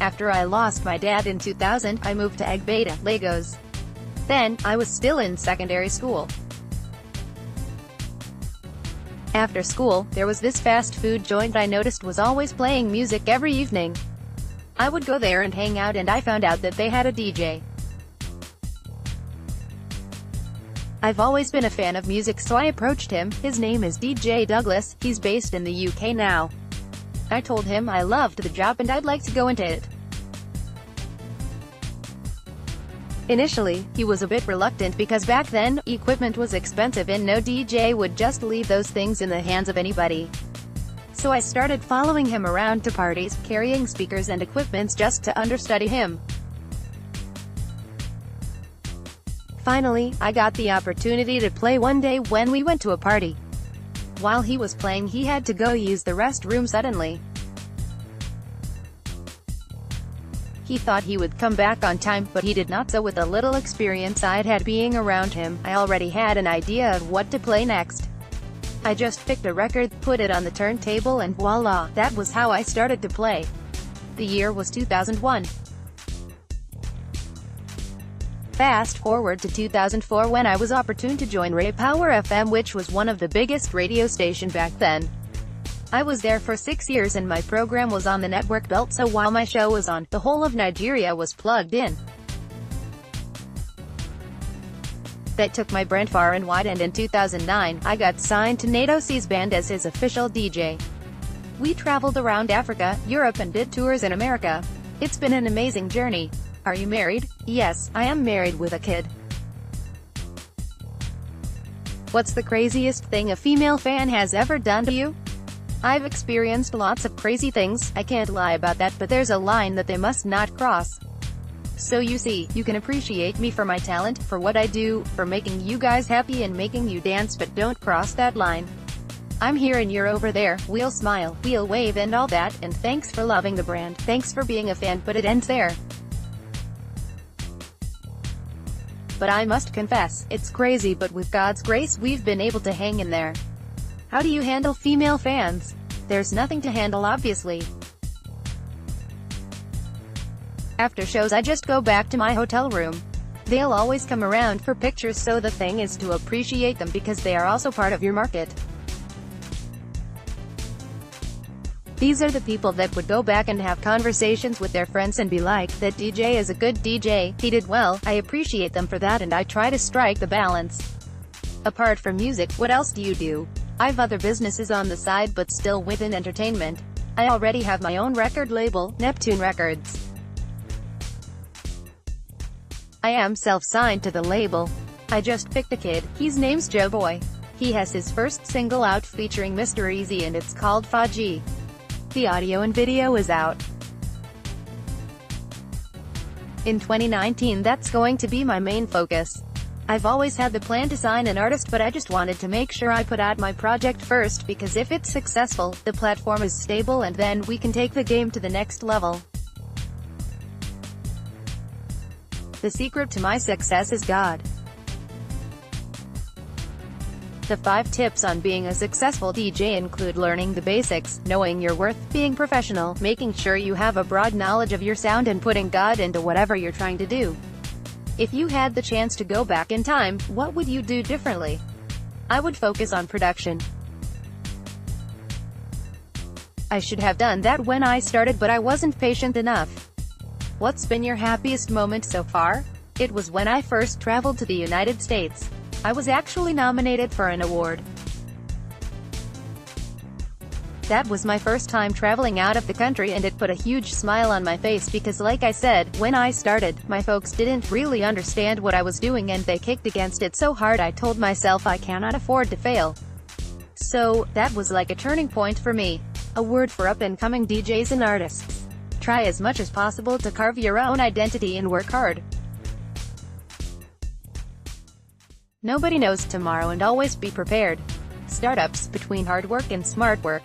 After I lost my dad in 2000, I moved to Egg Beta, Lagos. Then, I was still in secondary school. After school, there was this fast food joint I noticed was always playing music every evening. I would go there and hang out, and I found out that they had a DJ. I've always been a fan of music, so I approached him. His name is DJ Douglas, he's based in the UK now. I told him I loved the job and I'd like to go into it. Initially, he was a bit reluctant because back then, equipment was expensive and no DJ would just leave those things in the hands of anybody. So I started following him around to parties, carrying speakers and equipments just to understudy him. Finally, I got the opportunity to play one day when we went to a party. While he was playing, he had to go use the restroom suddenly. He thought he would come back on time, but he did not. So with the little experience I'd had being around him, I already had an idea of what to play next. I just picked a record, put it on the turntable, and voila, that was how I started to play. The year was 2001. Fast forward to 2004 when I was opportune to join Ray Power FM, which was one of the biggest radio station back then. I was there for 6 years and my program was on the network belt, so while my show was on, the whole of Nigeria was plugged in. That took my brand far and wide, and in 2009, I got signed to NATO C's band as his official DJ. We traveled around Africa, Europe and did tours in America. It's been an amazing journey. Are you married? Yes, I am married with a kid. What's the craziest thing a female fan has ever done to you? I've experienced lots of crazy things, I can't lie about that, but there's a line that they must not cross. So you see, you can appreciate me for my talent, for what I do, for making you guys happy and making you dance, but don't cross that line. I'm here and you're over there, we'll smile, we'll wave and all that, and thanks for loving the brand, thanks for being a fan, but it ends there. But I must confess, it's crazy, but with God's grace we've been able to hang in there. How do you handle female fans? There's nothing to handle, obviously. After shows I just go back to my hotel room. They'll always come around for pictures, so the thing is to appreciate them because they are also part of your market. These are the people that would go back and have conversations with their friends and be like, that DJ is a good DJ, he did well, I appreciate them for that, and I try to strike the balance. Apart from music, what else do you do? I've other businesses on the side, but still within entertainment. I already have my own record label, Neptune Records. I am self-signed to the label. I just picked a kid, his name's Joe Boy. He has his first single out featuring Mr. Easy and it's called Faji. The audio and video is out. In 2019 that's going to be my main focus. I've always had the plan to sign an artist, but I just wanted to make sure I put out my project first, because if it's successful, the platform is stable and then we can take the game to the next level. The secret to my success is God. The 5 tips on being a successful DJ include learning the basics, knowing your worth, being professional, making sure you have a broad knowledge of your sound, and putting God into whatever you're trying to do. If you had the chance to go back in time, what would you do differently? I would focus on production. I should have done that when I started, but I wasn't patient enough. What's been your happiest moment so far? It was when I first traveled to the United States. I was actually nominated for an award. That was my first time traveling out of the country, and it put a huge smile on my face because, like I said, when I started, my folks didn't really understand what I was doing and they kicked against it so hard I told myself I cannot afford to fail. So, that was like a turning point for me. A word for up-and-coming DJs and artists. Try as much as possible to carve your own identity and work hard. Nobody knows tomorrow, and always be prepared. Startups between hard work and smart work.